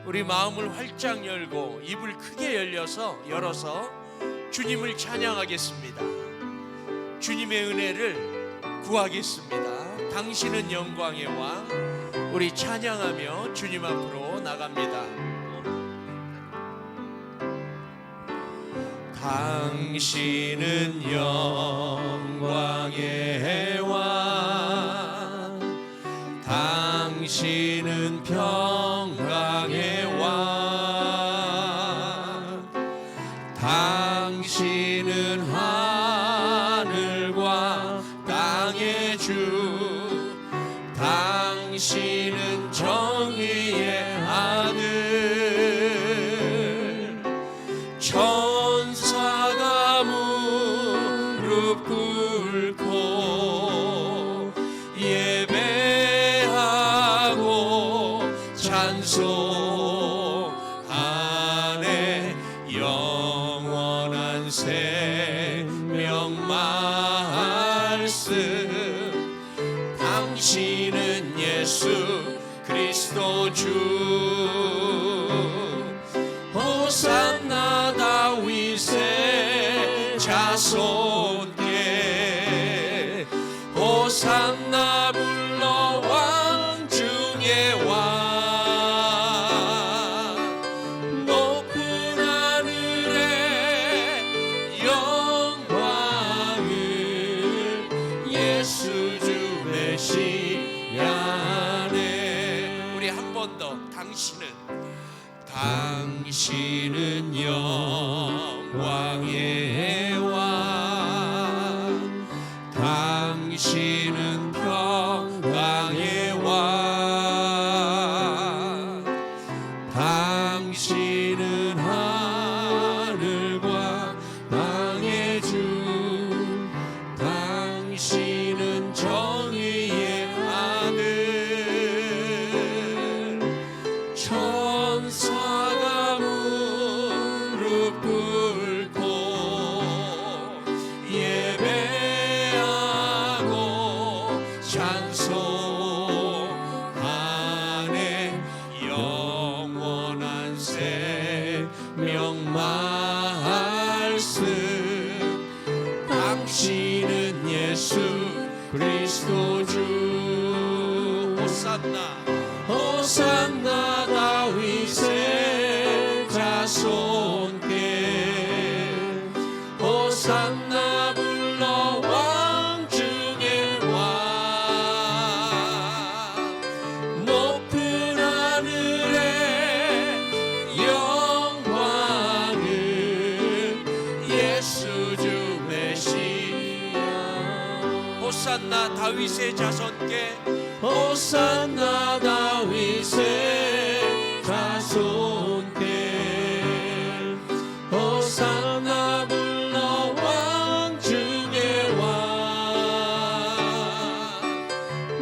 우리 마음을 활짝 열고 입을 크게 열어서 주님을 찬양하겠습니다. 주님의 은혜를 구하겠습니다. 당신은 영광의 왕. 우리 찬양하며 주님 앞으로 나갑니다. 당신은 영광의 왕, 당신은 평강의 왕, 당신은 하늘과 땅의 주, 당신은 정의의 아들. 천사가 무릎 꿇고 예배하고 찬송하네. 영원한 생명 말씀. 당신은 예수 그리스도 주. 호산나 다윗의 자손께, 호산나 불러 왕 중의 왕. 높은 하늘의 영광을 예수 주 메시아네. 우리 한 번 더. 당신은 영광의 왕, 당신은 평강의 왕, 당신은 하늘과 땅의 주, 당신은 정의의 아들. 천사가 무릎 꿇고 예배하고 찬송하네. 영원한 생명 말씀. 당신은 예수 그리스도 주. 호산나 호산나 다윗의 자손께, 호산나 불러 왕 중의 왕. 높은 하늘의 영광을 예수 주 메시아. 호산나 다윗의 자손께, 호산나 다윗의 자손께, 호산나 불러 왕 중의 왕.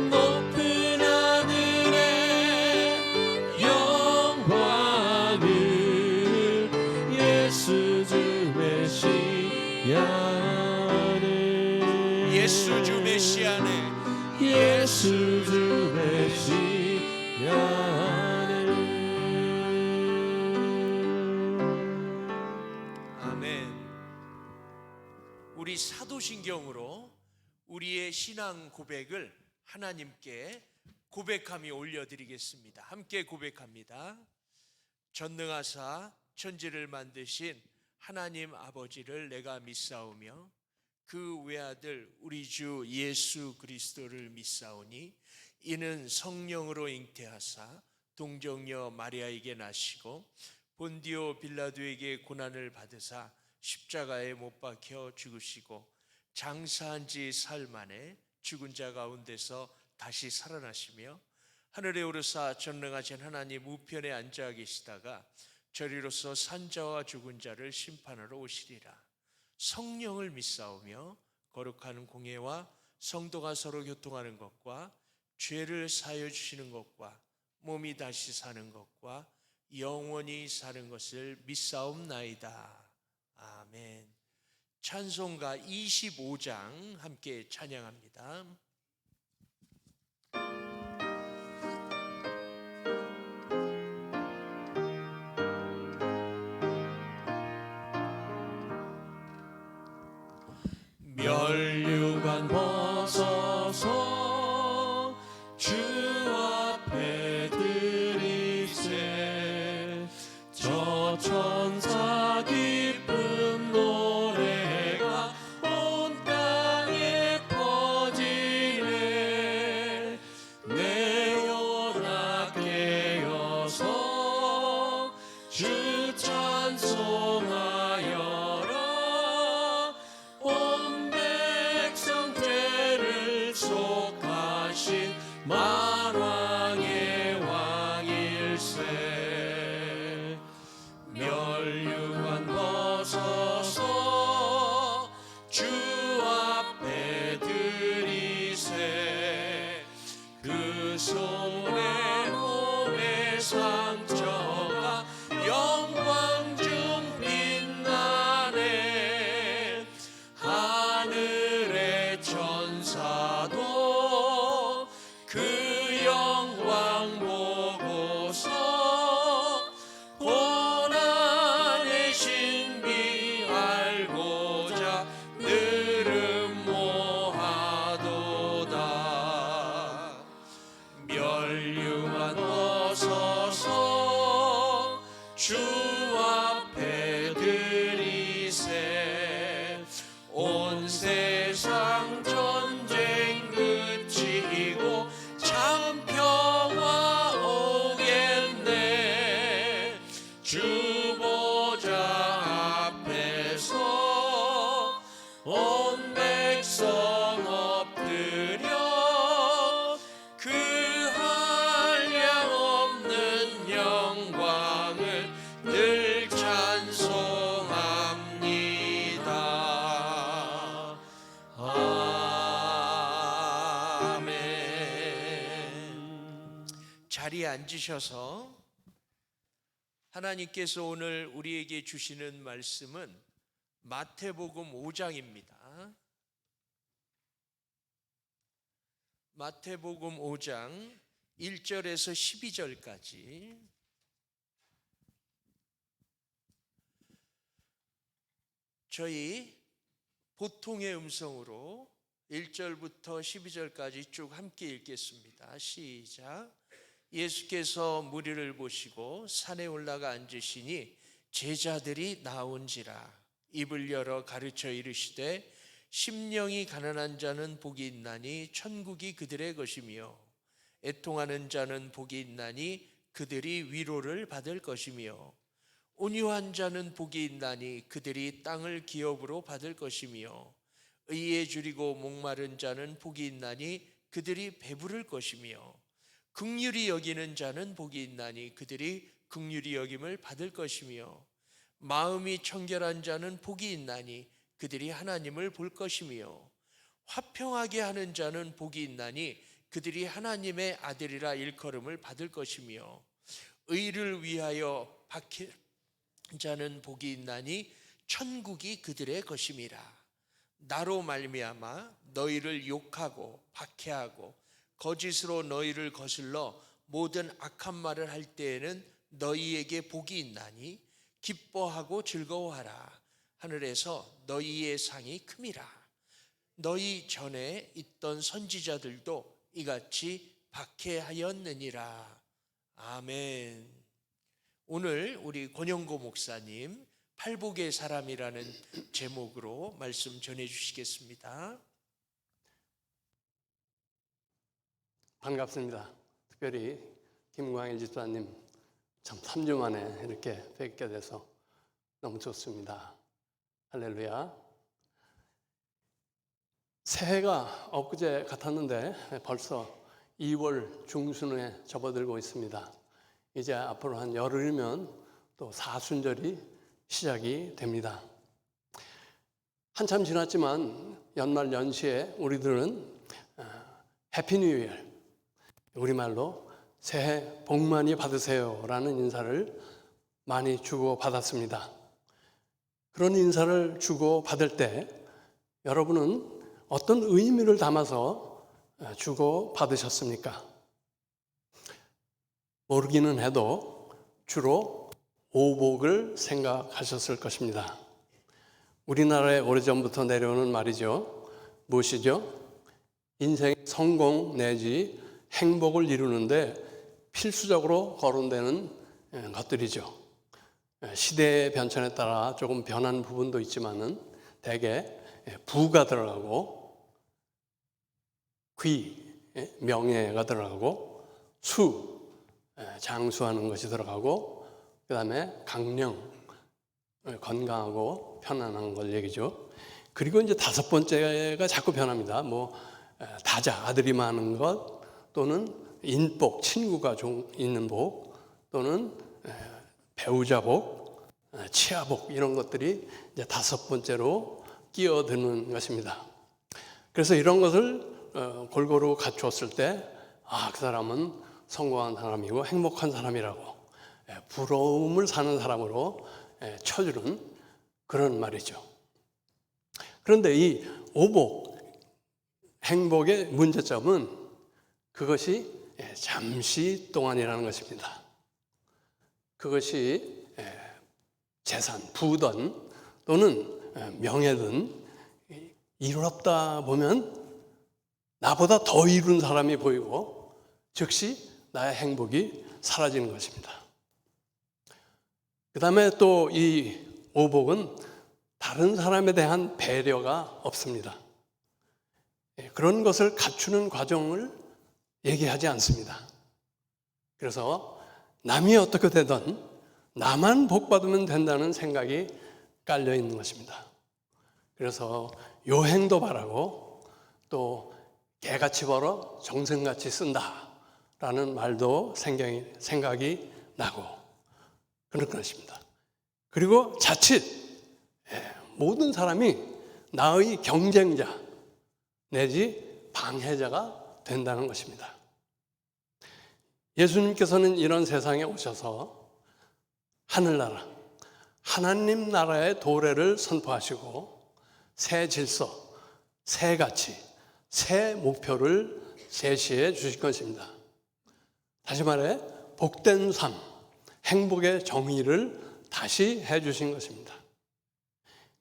높은 하늘의 영광을 예수 주 메시아네. 예수 주 메시아네. 예수 주 메시아네. 아멘. 우리 사도신경으로 우리의 신앙 고백을 하나님께 고백하며 올려드리겠습니다. 함께 고백합니다. 전능하사 천지를 만드신 하나님 아버지를 내가 믿사오며 그 외아들 우리 주 예수 그리스도를 믿사오니 이는 성령으로 잉태하사 동정녀 마리아에게 나시고 본디오 빌라도에게 고난을 받으사 십자가에 못 박혀 죽으시고 장사한 지 사흘 만에 죽은 자 가운데서 다시 살아나시며 하늘에 오르사 전능하신 하나님 우편에 앉아 계시다가 저리로서 산자와 죽은 자를 심판하러 오시리라. 성령을 믿사오며 거룩한 공예와 성도가 서로 교통하는 것과 죄를 사하여 주시는 것과 몸이 다시 사는 것과 영원히 사는 것을 믿사옵나이다. 아멘. 찬송가 25장 함께 찬양합니다. 멸류관 벗어서 주 앞에 드리세. 저 천사 기쁜 노래가 온 땅에 퍼지네. 내 연하 깨어서 주 찬송하여라. 온 백성 죄를 속하신 만왕의 왕일세. 멸류관 벗어서 주 앞에 드리세. 그 손에 몸의 상처가 영광 중 빛나네. 하늘의 천사도 그 영광 보고서 고난의 신비 알고자 늘 모하도다. 멸류관 벗어서 주 앞에 드리세. 온 세상 전쟁 그치고 참 평화 오겠네. 주 보좌 앞에서 온 백성 엎드려 그 한량없는 영광을 늘 찬송합니다. 아멘. 자리에 앉으셔서 하나님께서 오늘 우리에게 주시는 말씀은 마태복음 5장입니다. 마태복음 5장 1절에서 12절까지. 저희 보통의 음성으로 1절부터 12절까지 쭉 함께 읽겠습니다. 시작. 예수께서 무리를 보시고 산에 올라가 앉으시니 제자들이 나온지라. 입을 열어 가르쳐 이르시되 심령이 가난한 자는 복이 있나니 천국이 그들의 것이며 애통하는 자는 복이 있나니 그들이 위로를 받을 것이며 온유한 자는 복이 있나니 그들이 땅을 기업으로 받을 것이며 의에 줄이고 목마른 자는 복이 있나니 그들이 배부를 것이며 긍휼히 여기는 자는 복이 있나니 그들이 긍휼히 여김을 받을 것이며 마음이 청결한 자는 복이 있나니 그들이 하나님을 볼 것이며 화평하게 하는 자는 복이 있나니 그들이 하나님의 아들이라 일컬음을 받을 것이며 의를 위하여 박해 자는 복이 있나니 천국이 그들의 것임이라. 나로 말미암아 너희를 욕하고 박해하고 거짓으로 너희를 거슬러 모든 악한 말을 할 때에는 너희에게 복이 있나니 기뻐하고 즐거워하라. 하늘에서 너희의 상이 큼이라. 너희 전에 있던 선지자들도 이같이 박해하였느니라. 아멘. 오늘 우리 권영고 목사님 팔복의 사람이라는 제목으로 말씀 전해주시겠습니다. 반갑습니다. 특별히 김광일 집사님 참 3주 만에 이렇게 뵙게 돼서 너무 좋습니다. 할렐루야. 새해가 엊그제 같았는데 벌써 2월 중순에 접어들고 있습니다. 이제 앞으로 한 열흘이면 또 사순절이 시작이 됩니다. 한참 지났지만 연말 연시에 우리들은 해피 뉴 이어, 우리말로 새해 복 많이 받으세요 라는 인사를 많이 주고받았습니다. 그런 인사를 주고받을 때 여러분은 어떤 의미를 담아서 주고받으셨습니까? 모르기는 해도 주로 오복을 생각하셨을 것입니다. 우리나라에 오래전부터 내려오는 말이죠. 무엇이죠? 인생 성공 내지 행복을 이루는데 필수적으로 거론되는 것들이죠. 시대의 변천에 따라 조금 변한 부분도 있지만은 대개 부가 들어가고 귀, 명예가 들어가고 수, 장수하는 것이 들어가고 그 다음에 강령, 건강하고 편안한 걸 얘기죠. 그리고 이제 다섯 번째가 자꾸 변합니다. 뭐 다자, 아들이 많은 것 또는 인복, 친구가 있는 복 또는 배우자 복, 치아복 이런 것들이 이제 다섯 번째로 끼어드는 것입니다. 그래서 이런 것을 골고루 갖추었을 때 그 사람은 성공한 사람이고 행복한 사람이라고 부러움을 사는 사람으로 쳐주는 그런 말이죠. 그런데 이 오복, 행복의 문제점은 그것이 잠시 동안이라는 것입니다. 그것이 재산, 부든 또는 명예든 이루었다 보면 나보다 더 이룬 사람이 보이고 즉시 나의 행복이 사라지는 것입니다. 그 다음에 또 이 오복은 다른 사람에 대한 배려가 없습니다. 그런 것을 갖추는 과정을 얘기하지 않습니다. 그래서 남이 어떻게 되든 나만 복받으면 된다는 생각이 깔려 있는 것입니다. 그래서 요행도 바라고 또 개같이 벌어 정성같이 쓴다라는 말도 생각이 나고 그런 것입니다. 그리고 자칫 모든 사람이 나의 경쟁자 내지 방해자가 된다는 것입니다. 예수님께서는 이런 세상에 오셔서 하늘나라, 하나님 나라의 도래를 선포하시고 새 질서, 새 가치, 새 목표를 제시해 주실 것입니다. 다시 말해 복된 삶, 행복의 정의를 다시 해 주신 것입니다.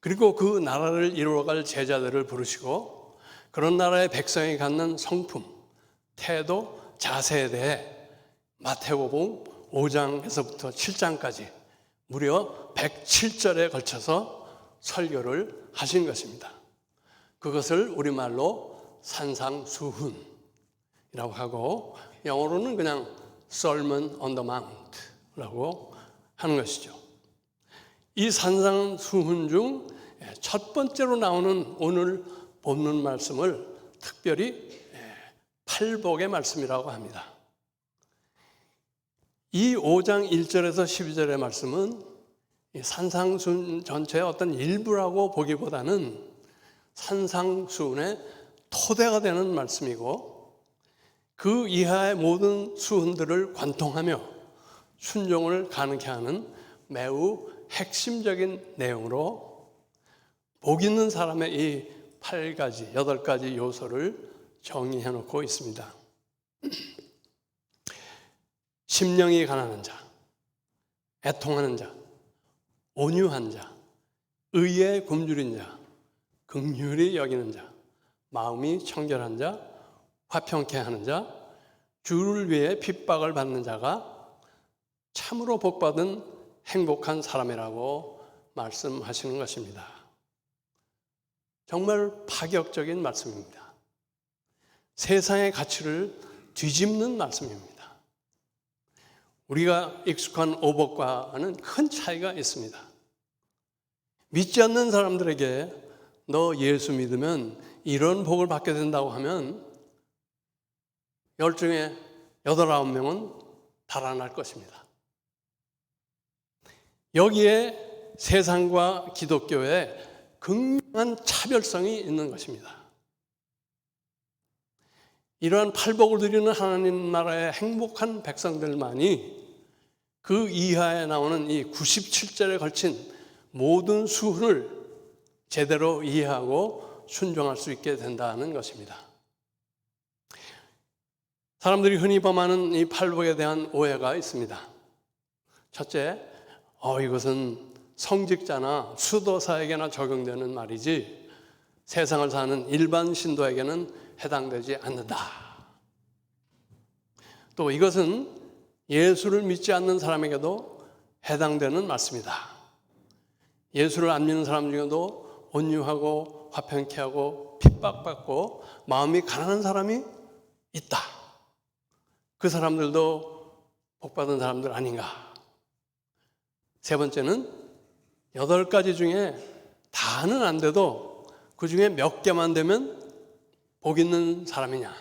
그리고 그 나라를 이루어갈 제자들을 부르시고 그런 나라의 백성이 갖는 성품, 태도, 자세에 대해 마태복음 5장에서부터 7장까지 무려 107절에 걸쳐서 설교를 하신 것입니다. 그것을 우리말로 산상수훈이라고 하고 영어로는 그냥 Sermon on the Mount라고 하는 것이죠. 이 산상수훈 중 첫 번째로 나오는 오늘 본문 말씀을 특별히 팔복의 말씀이라고 합니다. 이 5장 1절에서 12절의 말씀은 산상수훈 전체의 어떤 일부라고 보기보다는 산상수훈의 토대가 되는 말씀이고 그 이하의 모든 수훈들을 관통하며 순종을 가능케 하는 매우 핵심적인 내용으로 복 있는 사람의 이 8가지, 8가지 요소를 정의해 놓고 있습니다. 심령이 가난한 자, 애통하는 자, 온유한 자, 의에 굶주린 자, 긍휼히 여기는 자, 마음이 청결한 자, 화평케 하는 자, 주를 위해 핍박을 받는 자가 참으로 복받은 행복한 사람이라고 말씀하시는 것입니다. 정말 파격적인 말씀입니다. 세상의 가치를 뒤집는 말씀입니다. 우리가 익숙한 오복과는 큰 차이가 있습니다. 믿지 않는 사람들에게 너 예수 믿으면 이런 복을 받게 된다고 하면 10중에 8, 9명은 달아날 것입니다. 여기에 세상과 기독교의 극명한 차별성이 있는 것입니다. 이러한 팔복을 드리는 하나님 나라의 행복한 백성들만이 그 이하에 나오는 이 97절에 걸친 모든 수훈을 제대로 이해하고 순종할 수 있게 된다는 것입니다. 사람들이 흔히 범하는 이 팔복에 대한 오해가 있습니다. 첫째, 이것은 성직자나 수도사에게나 적용되는 말이지 세상을 사는 일반 신도에게는 해당되지 않는다. 또 이것은 예수를 믿지 않는 사람에게도 해당되는 말씀이다. 예수를 안 믿는 사람 중에도 온유하고 화평케 하고 핍박받고 마음이 가난한 사람이 있다. 그 사람들도 복받은 사람들 아닌가. 세 번째는 8가지 중에 다는 안 돼도 그 중에 몇 개만 되면 복 있는 사람이냐.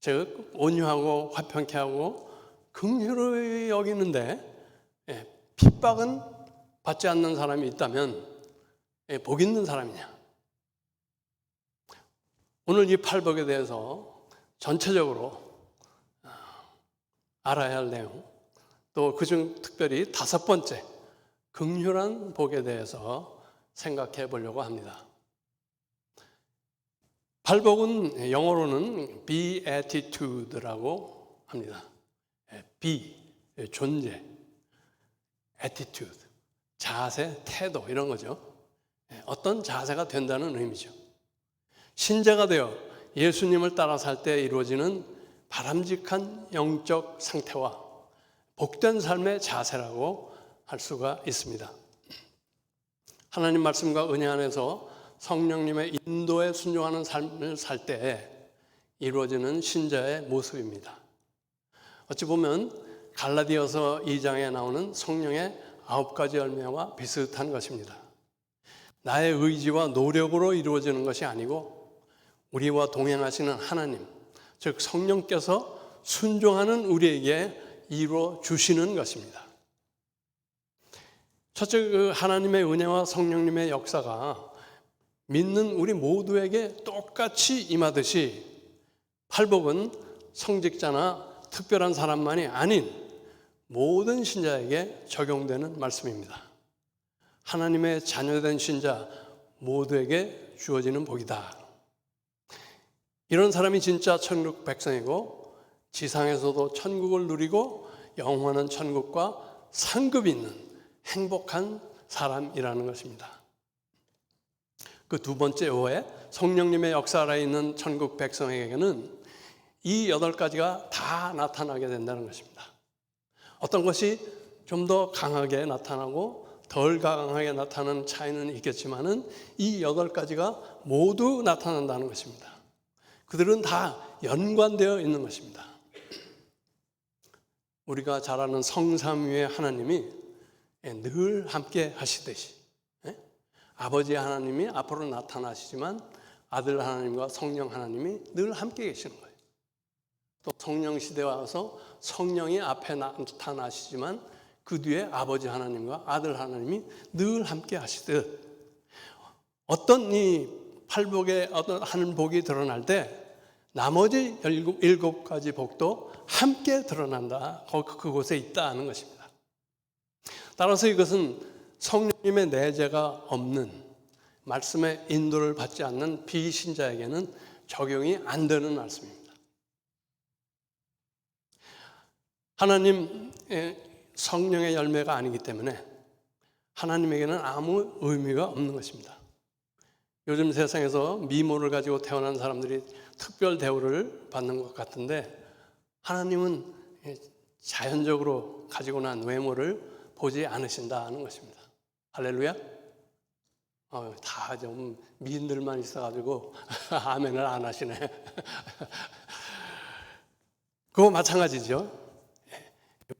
즉 온유하고 화평케 하고 긍휼히 여기는데 핍박은 받지 않는 사람이 있다면 복 있는 사람이냐. 오늘 이 팔복에 대해서 전체적으로 알아야 할 내용, 또 그중 특별히 5번째 긍휼한 복에 대해서 생각해 보려고 합니다. 팔복은 영어로는 beatitude라고 합니다. be, 존재, attitude, 자세, 태도 이런 거죠. 어떤 자세가 된다는 의미죠. 신자가 되어 예수님을 따라 살 때 이루어지는 바람직한 영적 상태와 복된 삶의 자세라고 할 수가 있습니다. 하나님 말씀과 은혜 안에서 성령님의 인도에 순종하는 삶을 살 때 이루어지는 신자의 모습입니다. 어찌 보면 갈라디아서 2장에 나오는 성령의 9가지 열매와 비슷한 것입니다. 나의 의지와 노력으로 이루어지는 것이 아니고 우리와 동행하시는 하나님, 즉 성령께서 순종하는 우리에게 이루어 주시는 것입니다. 첫째, 그 하나님의 은혜와 성령님의 역사가 믿는 우리 모두에게 똑같이 임하듯이 팔복은 성직자나 특별한 사람만이 아닌 모든 신자에게 적용되는 말씀입니다. 하나님의 자녀된 신자 모두에게 주어지는 복이다. 이런 사람이 진짜 천국 백성이고 지상에서도 천국을 누리고 영원한 천국과 상급이 있는 행복한 사람이라는 것입니다. 그 2번째 오해, 성령님의 역사 아래 있는 천국 백성에게는 이 8가지가 다 나타나게 된다는 것입니다. 어떤 것이 좀 더 강하게 나타나고 덜 강하게 나타나는 차이는 있겠지만은 이 8가지가 모두 나타난다는 것입니다. 그들은 다 연관되어 있는 것입니다. 우리가 잘 아는 성삼위의 하나님이 늘 함께 하시듯이 아버지 하나님이 앞으로 나타나시지만 아들 하나님과 성령 하나님이 늘 함께 계시는 거예요. 또 성령 시대에 와서 성령이 앞에 나타나시지만 그 뒤에 아버지 하나님과 아들 하나님이 늘 함께 하시듯 어떤 이 팔복의 어떤 한 복이 드러날 때 나머지 7가지 복도 함께 드러난다. 그곳에 있다는 것입니다. 따라서 이것은 성령님의 내재가 없는 말씀의 인도를 받지 않는 비신자에게는 적용이 안 되는 말씀입니다. 하나님의 성령의 열매가 아니기 때문에 하나님에게는 아무 의미가 없는 것입니다. 요즘 세상에서 미모를 가지고 태어난 사람들이 특별 대우를 받는 것 같은데 하나님은 자연적으로 가지고 난 외모를 보지 않으신다는 것입니다. 할렐루야. 다 좀 미인들만 있어가지고 아멘을 안 하시네. 그거 마찬가지죠.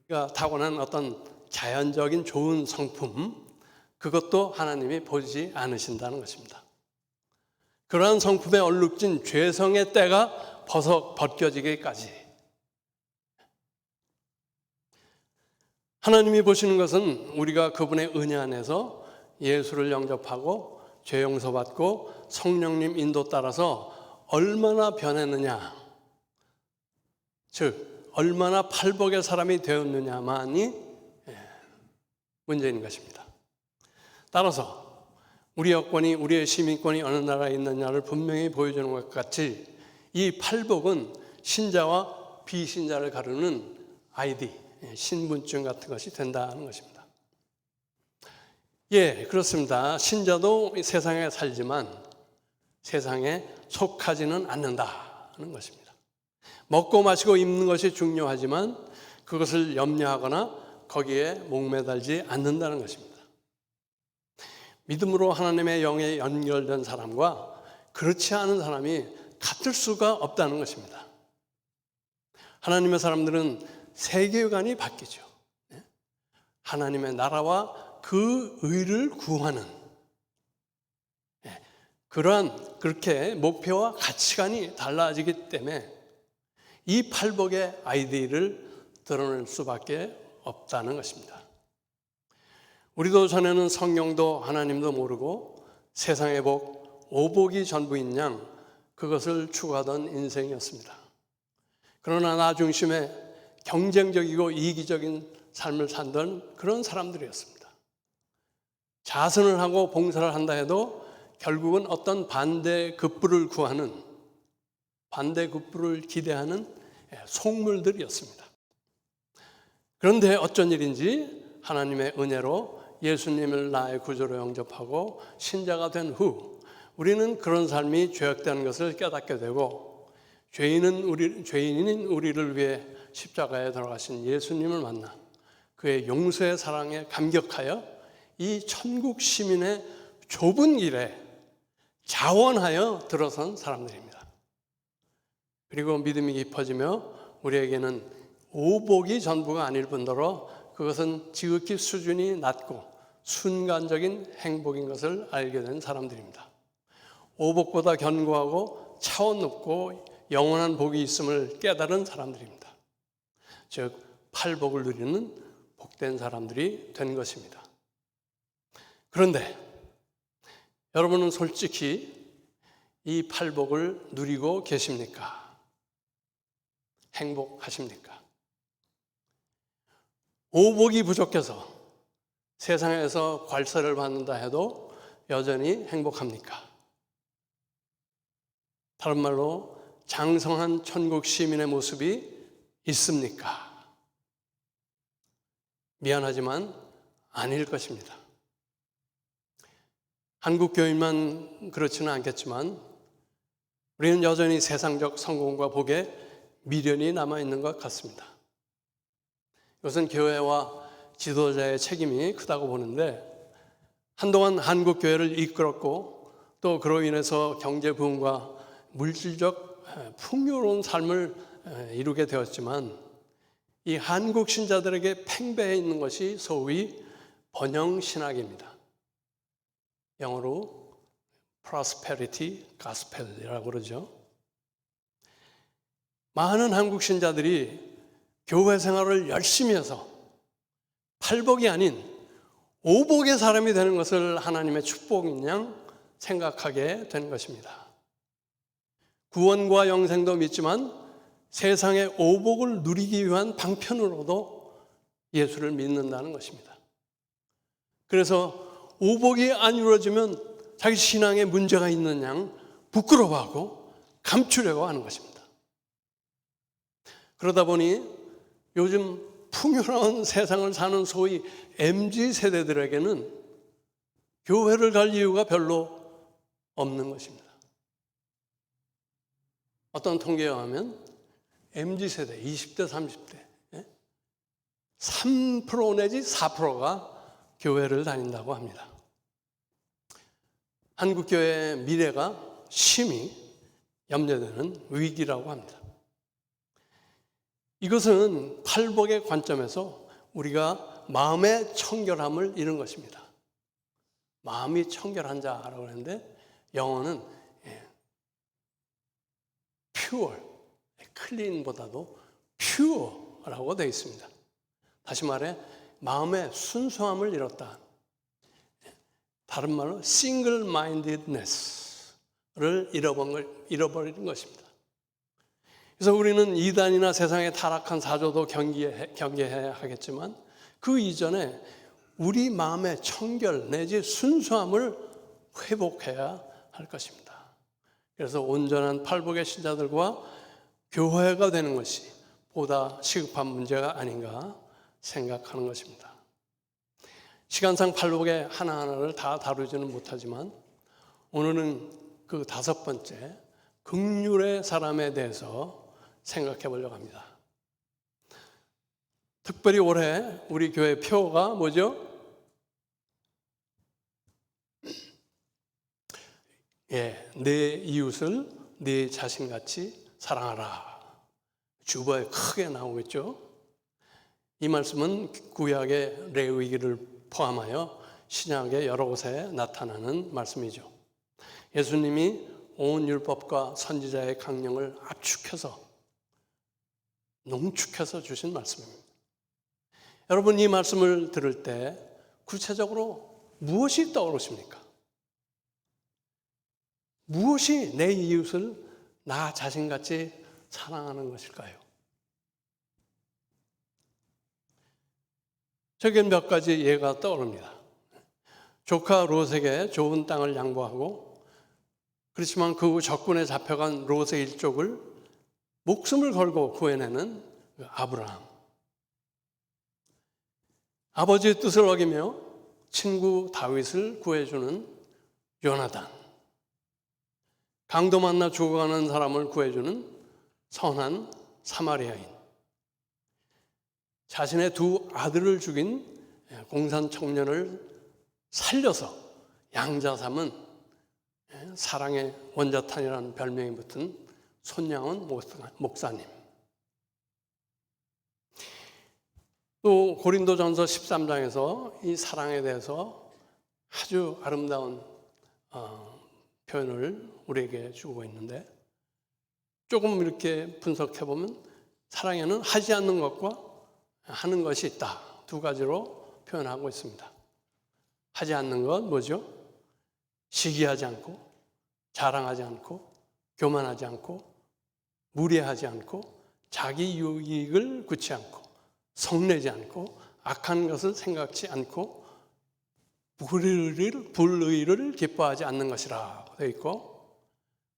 우리가 타고난 어떤 자연적인 좋은 성품, 그것도 하나님이 보지 않으신다는 것입니다. 그러한 성품에 얼룩진 죄성의 때가 벗겨지기까지 하나님이 보시는 것은 우리가 그분의 은혜 안에서 예수를 영접하고 죄 용서받고 성령님 인도 따라서 얼마나 변했느냐, 즉 얼마나 팔복의 사람이 되었느냐만이 문제인 것입니다. 따라서 우리 여권이, 우리의 시민권이 어느 나라에 있느냐를 분명히 보여주는 것 같이 이 팔복은 신자와 비신자를 가르는 아이디, 신분증 같은 것이 된다는 것입니다. 예, 그렇습니다. 신자도 세상에 살지만 세상에 속하지는 않는다는 것입니다. 먹고 마시고 입는 것이 중요하지만 그것을 염려하거나 거기에 목매달지 않는다는 것입니다. 믿음으로 하나님의 영에 연결된 사람과 그렇지 않은 사람이 같을 수가 없다는 것입니다. 하나님의 사람들은 세계관이 바뀌죠. 하나님의 나라와 그 의를 구하는 그러한 그렇게 목표와 가치관이 달라지기 때문에 이 팔복의 아이디어를 드러낼 수밖에 없다는 것입니다. 우리도 전에는 성령도 하나님도 모르고 세상의 복, 오복이 전부인 양 그것을 추구하던 인생이었습니다. 그러나 나 중심의 경쟁적이고 이기적인 삶을 살던 그런 사람들이었습니다. 자선을 하고 봉사를 한다 해도 결국은 어떤 반대급부를 구하는, 반대급부를 기대하는 속물들이었습니다. 그런데 어쩐 일인지 하나님의 은혜로 예수님을 나의 구주로 영접하고 신자가 된 후 우리는 그런 삶이 죄악되는 것을 깨닫게 되고 죄인인 우리를 위해 십자가에 돌아가신 예수님을 만나 그의 용서의 사랑에 감격하여 이 천국 시민의 좁은 길에 자원하여 들어선 사람들입니다. 그리고 믿음이 깊어지며 우리에게는 오복이 전부가 아닐 뿐더러 그것은 지극히 수준이 낮고 순간적인 행복인 것을 알게 된 사람들입니다. 오복보다 견고하고 차원 높고 영원한 복이 있음을 깨달은 사람들입니다. 즉 팔복을 누리는 복된 사람들이 된 것입니다. 그런데 여러분은 솔직히 이 팔복을 누리고 계십니까? 행복하십니까? 오복이 부족해서 세상에서 괄세를 받는다 해도 여전히 행복합니까? 다른 말로 장성한 천국 시민의 모습이 있습니까? 미안하지만 아닐 것입니다. 한국 교인만 그렇지는 않겠지만 우리는 여전히 세상적 성공과 복에 미련이 남아있는 것 같습니다. 이것은 교회와 지도자의 책임이 크다고 보는데 한동안 한국 교회를 이끌었고 또 그로 인해서 경제 부흥과 물질적 풍요로운 삶을 이루게 되었지만 이 한국 신자들에게 팽배해 있는 것이 소위 번영 신학입니다. 영어로 prosperity gospel이라고 그러죠. 많은 한국 신자들이 교회 생활을 열심히 해서 팔복이 아닌 오복의 사람이 되는 것을 하나님의 축복인 양 생각하게 된 것입니다. 구원과 영생도 믿지만 세상의 오복을 누리기 위한 방편으로도 예수를 믿는다는 것입니다. 그래서 오복이 안 이루어지면 자기 신앙에 문제가 있는 양 부끄러워하고 감추려고 하는 것입니다. 그러다 보니 요즘 풍요로운 세상을 사는 소위 MZ세대들에게는 교회를 갈 이유가 별로 없는 것입니다. 어떤 통계에 의하면 MZ세대 20대 30대 3% 내지 4%가 교회를 다닌다고 합니다. 한국교회의 미래가 심히 염려되는 위기라고 합니다. 이것은 팔복의 관점에서 우리가 마음의 청결함을 잃은 것입니다. 마음이 청결한 자라고 하는데 영어는 pure, clean보다도 pure라고 되어 있습니다. 다시 말해 마음의 순수함을 잃었다. 다른 말로 single-mindedness를 잃어버리는 것입니다. 그래서 우리는 이단이나 세상의 타락한 사조도 경계해야 하겠지만 그 이전에 우리 마음의 청결 내지 순수함을 회복해야 할 것입니다. 그래서 온전한 팔복의 신자들과 교회가 되는 것이 보다 시급한 문제가 아닌가 생각하는 것입니다. 시간상 팔복의 하나하나를 다 다루지는 못하지만 오늘은 그 5번째 긍휼의 사람에 대해서 생각해 보려고 합니다. 특별히 올해 우리 교회 표가 뭐죠? 내 이웃을 내 자신같이 사랑하라. 주보에 크게 나오겠죠. 이 말씀은 구약의 레위기를 포함하여 신약의 여러 곳에 나타나는 말씀이죠. 예수님이 온 율법과 선지자의 강령을 압축해서 농축해서 주신 말씀입니다. 여러분, 이 말씀을 들을 때 구체적으로 무엇이 떠오르십니까? 무엇이 내 이웃을 나 자신같이 사랑하는 것일까요? 저게 몇 가지 예가 떠오릅니다. 조카 롯에게 좋은 땅을 양보하고 그렇지만 그 후 적군에 잡혀간 롯의 일족을 목숨을 걸고 구해내는 아브라함. 아버지의 뜻을 어기며 친구 다윗을 구해주는 요나단. 강도 만나 죽어가는 사람을 구해주는 선한 사마리아인. 자신의 2 아들을 죽인 공산 청년을 살려서 양자 삼은 사랑의 원자탄이라는 별명이 붙은 손양원 목사님. 또 고린도전서 13장에서 이 사랑에 대해서 아주 아름다운 표현을 우리에게 주고 있는데, 조금 이렇게 분석해 보면 사랑에는 하지 않는 것과 하는 것이 있다. 2 가지로 표현하고 있습니다. 하지 않는 건 뭐죠? 시기하지 않고, 자랑하지 않고, 교만하지 않고, 무례하지 않고, 자기 유익을 굳지 않고, 성내지 않고, 악한 것을 생각지 않고, 불의를 기뻐하지 않는 것이라 되어 있고,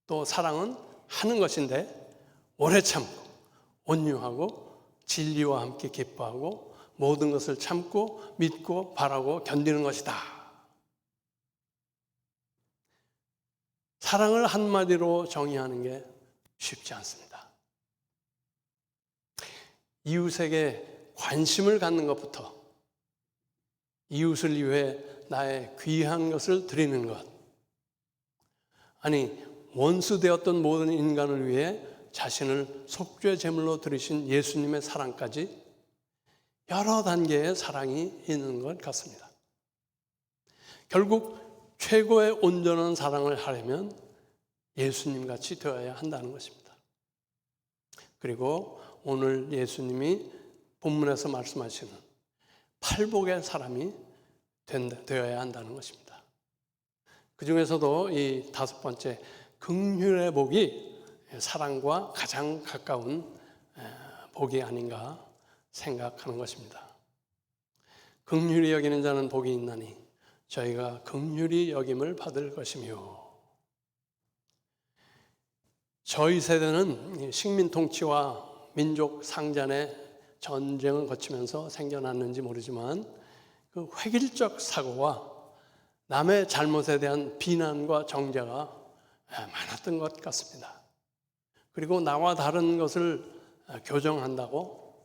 또 사랑은 하는 것인데 오래 참고 온유하고 진리와 함께 기뻐하고 모든 것을 참고 믿고 바라고 견디는 것이다. 사랑을 한마디로 정의하는 게 쉽지 않습니다. 이웃에게 관심을 갖는 것부터, 이웃을 위해 나의 귀한 것을 드리는 것, 아니 원수 되었던 모든 인간을 위해 자신을 속죄 제물로 드리신 예수님의 사랑까지 여러 단계의 사랑이 있는 것 같습니다. 결국 최고의 온전한 사랑을 하려면 예수님 같이 되어야 한다는 것입니다. 그리고 오늘 예수님이 본문에서 말씀하시는 팔복의 사람이 되어야 한다는 것입니다. 그 중에서도 이 5번째 긍휼의 복이 사랑과 가장 가까운 복이 아닌가 생각하는 것입니다. 긍휼히 여기는 자는 복이 있나니 저희가 긍휼히 여김을 받을 것이며. 저희 세대는 식민 통치와 민족 상잔의 전쟁을 거치면서 생겨났는지 모르지만 그 획일적 사고와 남의 잘못에 대한 비난과 정죄가 많았던 것 같습니다. 그리고 나와 다른 것을 교정한다고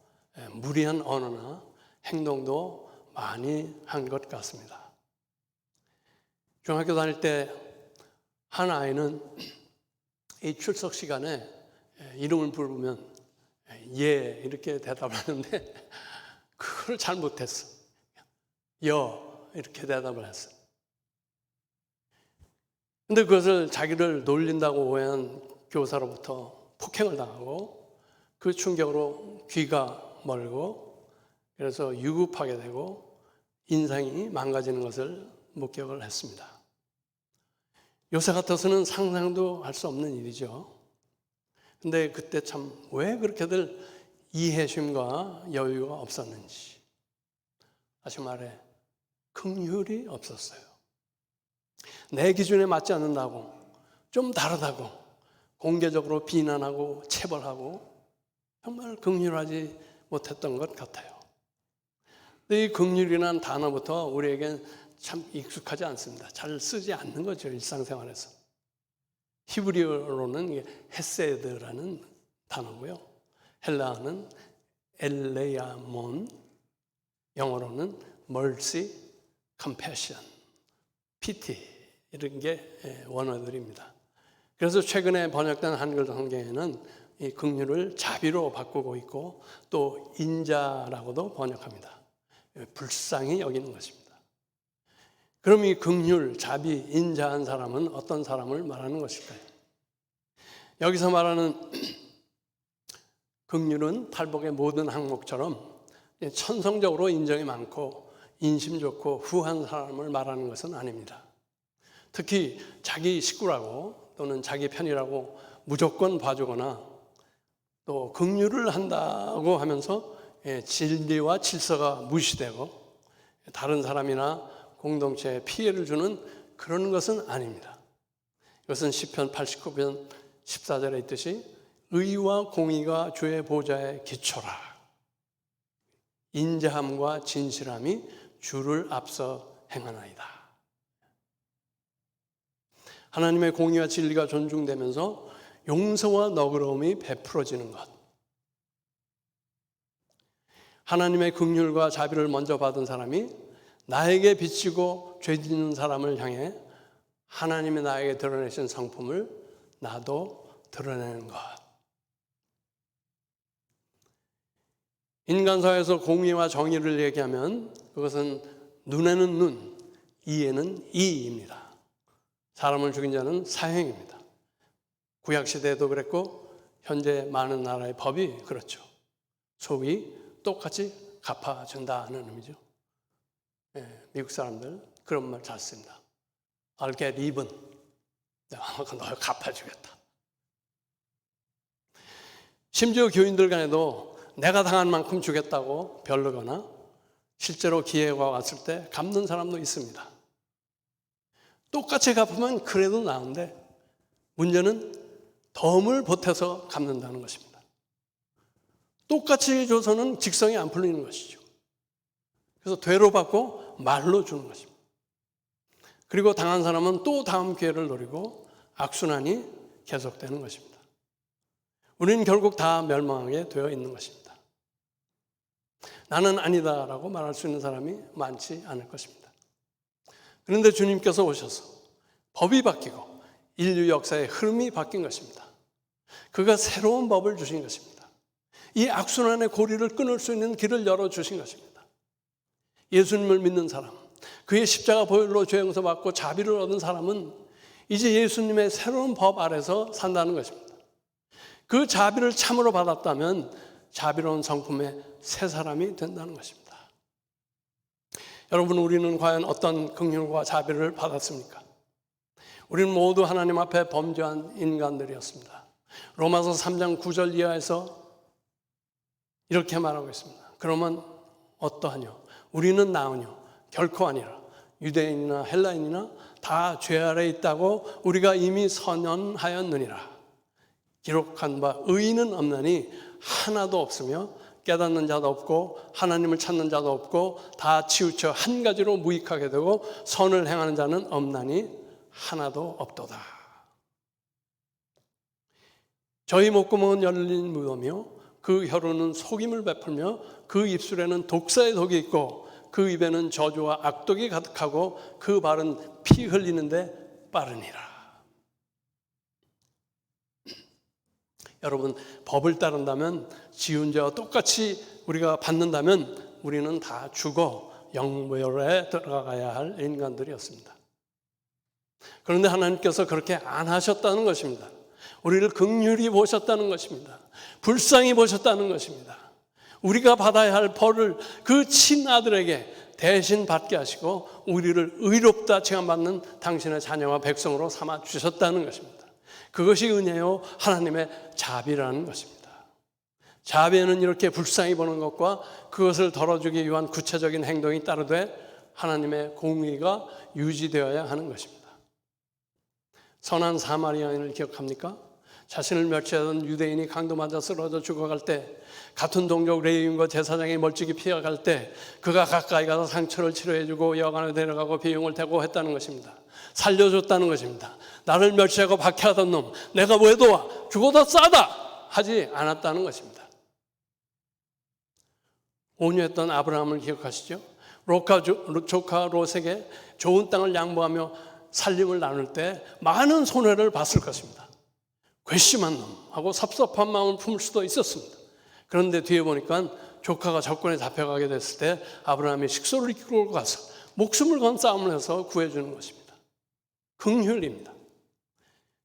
무리한 언어나 행동도 많이 한 것 같습니다. 중학교 다닐 때 한 아이는 이 출석 시간에 이름을 부르면 예 이렇게 대답을 하는데 그걸 잘 못했어. 여 이렇게 대답을 했어. 근데 그것을 자기를 놀린다고 오해한 교사로부터 폭행을 당하고 그 충격으로 귀가 멀고 그래서 유급하게 되고 인생이 망가지는 것을 목격을 했습니다. 요새 같아서는 상상도 할 수 없는 일이죠. 근데 그때 참 왜 그렇게들 이해심과 여유가 없었는지, 다시 말해 긍휼이 없었어요. 내 기준에 맞지 않는다고, 좀 다르다고 공개적으로 비난하고 체벌하고 정말 긍휼하지 못했던 것 같아요. 근데 이 긍휼이라는 단어부터 우리에겐 참 익숙하지 않습니다. 잘 쓰지 않는 거죠, 일상생활에서. 히브리어로는 이게 헤세드라는 단어고요. 헬라어는 엘레야몬, 영어로는 mercy, compassion, pity 이런 게 원어들입니다. 그래서 최근에 번역된 한글 성경에는 이 긍휼을 자비로 바꾸고 있고 또 인자라고도 번역합니다. 불쌍히 여기는 것입니다. 그럼 이 긍휼, 자비, 인자한 사람은 어떤 사람을 말하는 것일까요? 여기서 말하는 긍휼은 팔복의 모든 항목처럼 천성적으로 인정이 많고 인심 좋고 후한 사람을 말하는 것은 아닙니다. 특히 자기 식구라고 또는 자기 편이라고 무조건 봐주거나 또 긍휼을 한다고 하면서 진리와 질서가 무시되고 다른 사람이나 공동체에 피해를 주는 그런 것은 아닙니다. 이것은 시편 89편 14절에 있듯이 의와 공의가 주의 보좌의 기초라. 인자함과 진실함이 주를 앞서 행하나이다. 하나님의 공의와 진리가 존중되면서 용서와 너그러움이 베풀어지는 것. 하나님의 긍휼과 자비를 먼저 받은 사람이 나에게 비치고 죄 짓는 사람을 향해 하나님이 나에게 드러내신 성품을 나도 드러내는 것. 인간사회에서 공의와 정의를 얘기하면 그것은 눈에는 눈, 이에는 이입니다. 사람을 죽인 자는 사형입니다. 구약시대에도 그랬고 현재 많은 나라의 법이 그렇죠. 소위 똑같이 갚아준다는 의미죠. 미국 사람들 그런 말 잘 씁니다. I'll get even. 내가 널 갚아주겠다. 심지어 교인들 간에도 내가 당한 만큼 주겠다고 벼르거나 실제로 기회가 왔을 때 갚는 사람도 있습니다. 똑같이 갚으면 그래도 나은데 문제는 덤을 보태서 갚는다는 것입니다. 똑같이 줘서는 직성이 안 풀리는 것이죠. 그래서 되로 받고 말로 주는 것입니다. 그리고 당한 사람은 또 다음 기회를 노리고 악순환이 계속되는 것입니다. 우리는 결국 다 멸망하게 되어 있는 것입니다. 나는 아니다라고 말할 수 있는 사람이 많지 않을 것입니다. 그런데 주님께서 오셔서 법이 바뀌고 인류 역사의 흐름이 바뀐 것입니다. 그가 새로운 법을 주신 것입니다. 이 악순환의 고리를 끊을 수 있는 길을 열어주신 것입니다. 예수님을 믿는 사람, 그의 십자가 보혈로 죄 용서받고 자비를 얻은 사람은 이제 예수님의 새로운 법 아래서 산다는 것입니다. 그 자비를 참으로 받았다면 자비로운 성품의 새 사람이 된다는 것입니다. 여러분, 우리는 과연 어떤 긍휼과 자비를 받았습니까? 우리는 모두 하나님 앞에 범죄한 인간들이었습니다. 로마서 3장 9절 이하에서 이렇게 말하고 있습니다. 그러면 어떠하뇨? 우리는 나으뇨? 결코 아니라 유대인이나 헬라인이나 다 죄 아래 있다고 우리가 이미 선언하였느니라. 기록한 바 의인은 없나니 하나도 없으며 깨닫는 자도 없고 하나님을 찾는 자도 없고 다 치우쳐 한 가지로 무익하게 되고 선을 행하는 자는 없나니 하나도 없도다. 저희 목구멍은 열린 무덤이요 그 혀로는 속임을 베풀며 그 입술에는 독사의 독이 있고 그 입에는 저주와 악독이 가득하고 그 발은 피 흘리는데 빠르니라. 여러분, 법을 따른다면 지은 죄와 똑같이 우리가 받는다면 우리는 다 죽어 영묘에 들어가야 할 인간들이었습니다. 그런데 하나님께서 그렇게 안 하셨다는 것입니다. 우리를 긍휼히 보셨다는 것입니다. 불쌍히 보셨다는 것입니다. 우리가 받아야 할 벌을 그 친아들에게 대신 받게 하시고 우리를 의롭다 칭함받는 당신의 자녀와 백성으로 삼아 주셨다는 것입니다. 그것이 은혜요 하나님의 자비라는 것입니다. 자비에는 이렇게 불쌍히 보는 것과 그것을 덜어주기 위한 구체적인 행동이 따르되 하나님의 공의가 유지되어야 하는 것입니다. 선한 사마리아인을 기억합니까? 자신을 멸치하던 유대인이 강도 맞아 쓰러져 죽어갈 때, 같은 동족 레위인과 제사장이 멀찍이 피해갈 때 그가 가까이 가서 상처를 치료해주고 여관에 데려가고 비용을 대고 했다는 것입니다. 살려줬다는 것입니다. 나를 멸치하고 박해하던 놈 내가 왜 도와? 죽어도 싸다 하지 않았다는 것입니다. 온유했던 아브라함을 기억하시죠? 조카 롯에게 좋은 땅을 양보하며 살림을 나눌 때 많은 손해를 봤을 것입니다. 괘씸한 놈하고 섭섭한 마음을 품을 수도 있었습니다. 그런데 뒤에 보니까 조카가 적군에 잡혀가게 됐을 때 아브라함이 식소를 이끌고 가서 목숨을 건 싸움을 해서 구해주는 것입니다. 긍휼입니다.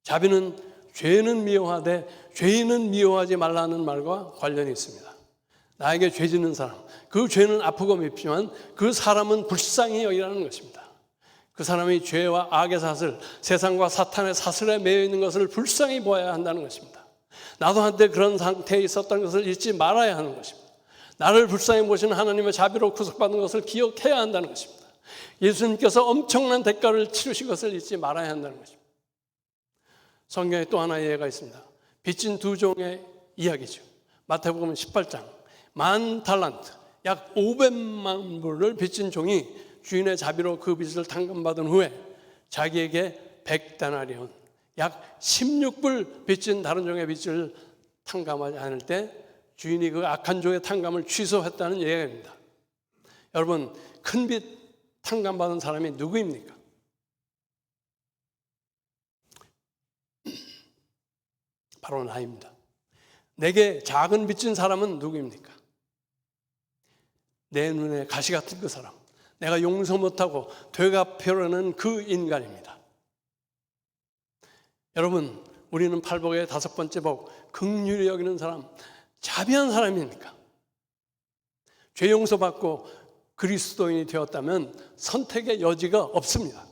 자비는 죄는 미워하되 죄인은 미워하지 말라는 말과 관련이 있습니다. 나에게 죄 짓는 사람, 그 죄는 아프고 밉지만 그 사람은 불쌍히 여기라는 것입니다. 그 사람이 죄와 악의 사슬, 세상과 사탄의 사슬에 매여 있는 것을 불쌍히 보아야 한다는 것입니다. 나도 한때 그런 상태에 있었던 것을 잊지 말아야 하는 것입니다. 나를 불쌍히 보시는 하나님의 자비로 구속받은 것을 기억해야 한다는 것입니다. 예수님께서 엄청난 대가를 치르신 것을 잊지 말아야 한다는 것입니다. 성경에 또 하나의 예가 있습니다. 빚진 두 종의 이야기죠. 마태복음 18장 10,000달란트, 약 500만 불을 빚진 종이 주인의 자비로 그 빚을 탕감받은 후에 자기에게 100데나리온, 약 16불 빚진 다른 종의 빚을 탕감하지 않을 때 주인이 그 악한 종의 탕감을 취소했다는 예입니다. 여러분, 큰 빚 탕감받은 사람이 누구입니까? 바로 나입니다. 내게 작은 빚진 사람은 누구입니까? 내 눈에 가시 같은 그 사람, 내가 용서 못하고 되갚으려는 그 인간입니다. 여러분, 우리는 팔복의 5번째 복, 긍휼히 여기는 사람, 자비한 사람입니까? 죄 용서받고 그리스도인이 되었다면 선택의 여지가 없습니다.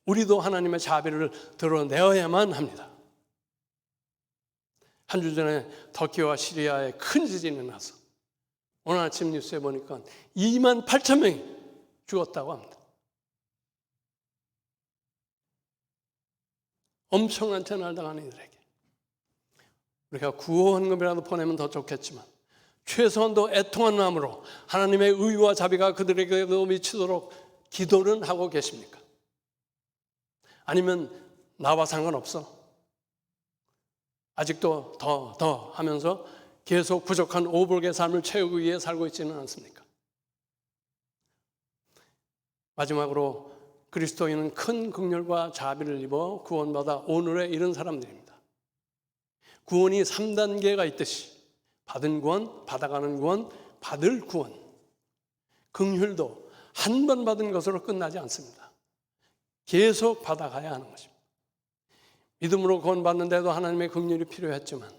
우리도 하나님의 자비를 드러내어야만 합니다. 한 주 전에 터키와 시리아에 큰 지진이 나서 오늘 아침 뉴스에 보니까 28,000명이 죽었다고 합니다. 엄청난 재난을 당하는 이들에게 우리가 구호헌금이라도 보내면 더 좋겠지만 최소한도 애통한 마음으로 하나님의 의와 자비가 그들에게도 미치도록 기도는 하고 계십니까? 아니면 나와 상관없어? 아직도 더 하면서 계속 부족한 오복의 삶을 채우기 위해 살고 있지는 않습니까? 마지막으로 그리스도인은 큰 긍휼과 자비를 입어 구원받아 오늘에 이른 사람들입니다. 구원이 3단계가 있듯이 받은 구원, 받아가는 구원, 받을 구원. 긍휼도 한 번 받은 것으로 끝나지 않습니다. 계속 받아가야 하는 것입니다. 믿음으로 구원받는데도 하나님의 긍휼이 필요했지만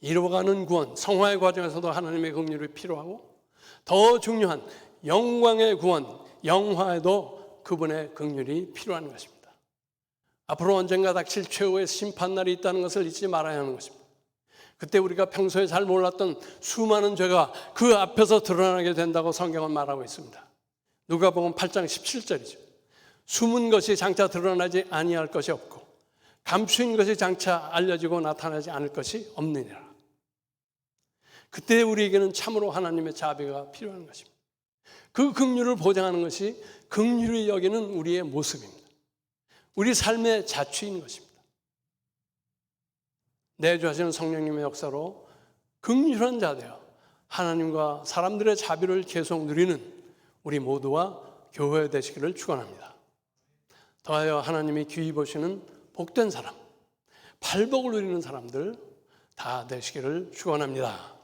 이루어가는 구원, 성화의 과정에서도 하나님의 긍휼이 필요하고 더 중요한 영광의 구원, 영화에도 그분의 긍휼이 필요한 것입니다. 앞으로 언젠가 닥칠 최후의 심판날이 있다는 것을 잊지 말아야 하는 것입니다. 그때 우리가 평소에 잘 몰랐던 수많은 죄가 그 앞에서 드러나게 된다고 성경은 말하고 있습니다. 누가복음 8장 17절이죠. 숨은 것이 장차 드러나지 아니할 것이 없고 감추인 것이 장차 알려지고 나타나지 않을 것이 없느니라. 그때 우리에게는 참으로 하나님의 자비가 필요한 것입니다. 그 긍휼을 보장하는 것이 긍휼히 여기는 우리의 모습입니다. 우리 삶의 자취인 것입니다. 내주하시는 성령님의 역사로 긍휼한 자 되어 하나님과 사람들의 자비를 계속 누리는 우리 모두와 교회 되시기를 축원합니다. 더하여 하나님이 귀히 보시는 복된 사람, 팔복을 누리는 사람들 다 되시기를 축원합니다.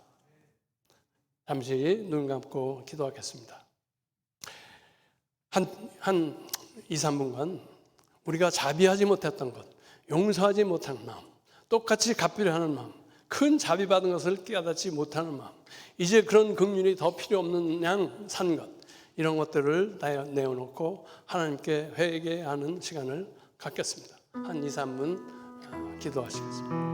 잠시 눈 감고 기도하겠습니다. 한 2, 3분간 우리가 자비하지 못했던 것, 용서하지 못하는 마음, 똑같이 갚으려 하는 마음, 큰 자비받은 것을 깨닫지 못하는 마음, 이제 그런 긍휼이 더 필요 없는 양 산 것, 이런 것들을 내어놓고 하나님께 회개하는 시간을 갖겠습니다. 한 2, 3분 기도하시겠습니다.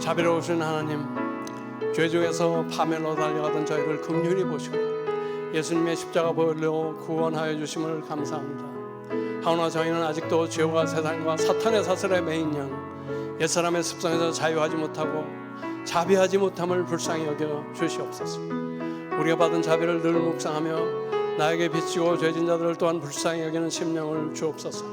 자비로우신 하나님, 죄 중에서 파멸로 달려가던 저희를 긍휼히 보시고 예수님의 십자가 보혈로 구원하여 주심을 감사합니다. 하오나 저희는 아직도 죄와 세상과 사탄의 사슬에 매인 양 옛사람의 습성에서 자유하지 못하고 자비하지 못함을 불쌍히 여겨 주시옵소서. 우리가 받은 자비를 늘 묵상하며 나에게 비치고 죄진 자들을 또한 불쌍히 여기는 심령을 주옵소서.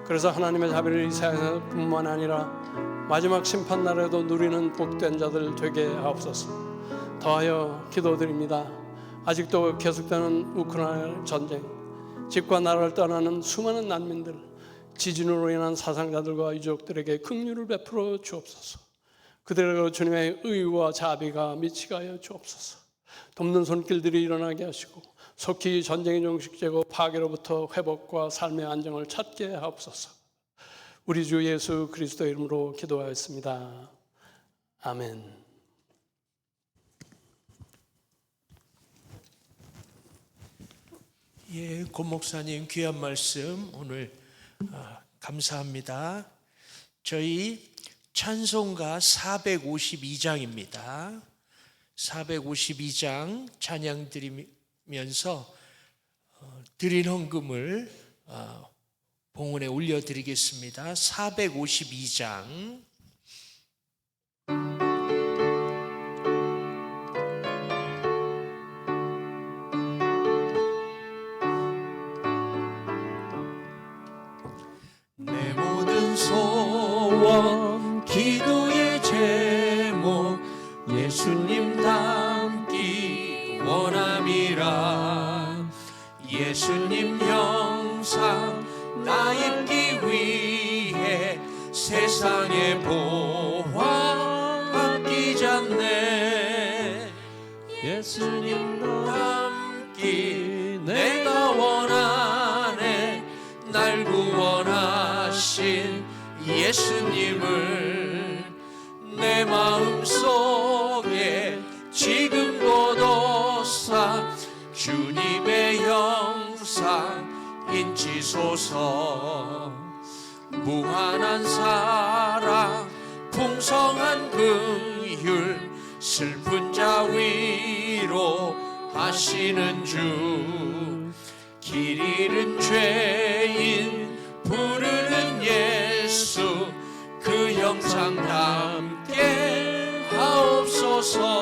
그래서 하나님의 자비를 이 세상에서뿐만 아니라 마지막 심판날에도 누리는 복된 자들 되게 하옵소서. 더하여 기도드립니다. 아직도 계속되는 우크라이나 전쟁, 집과 나라를 떠나는 수많은 난민들, 지진으로 인한 사상자들과 유족들에게 긍휼을 베풀어 주옵소서. 그들에게 주님의 의와 자비가 미치게 하여 주옵소서. 돕는 손길들이 일어나게 하시고 속히 전쟁이 종식되고 파괴로부터 회복과 삶의 안정을 찾게 하옵소서. 우리 주 예수 그리스도의 이름으로 기도하였습니다. 아멘. 예, 고 목사님 귀한 말씀 오늘 감사합니다. 저희 찬송가 452장입니다. 452장 찬양 드리면서 드린 헌금을 봉헌에 올려드리겠습니다. 452장. 내 모든 소원 기도의 제목 예수님 닮기 원함이라. 예수님 형상 나 입기 위해 세상의 보화 아끼지 않네. 예수님 닮기 내가 원하네. 날 구원하신 예수님을 내 마음속에 지금 고도사 주님의 형상 인치소서. 무한한 사랑 풍성한 긍휼 슬픈 자 위로 하시는 주. 길 잃은 죄인 부르는 예수 그 형상 담게 하옵소서.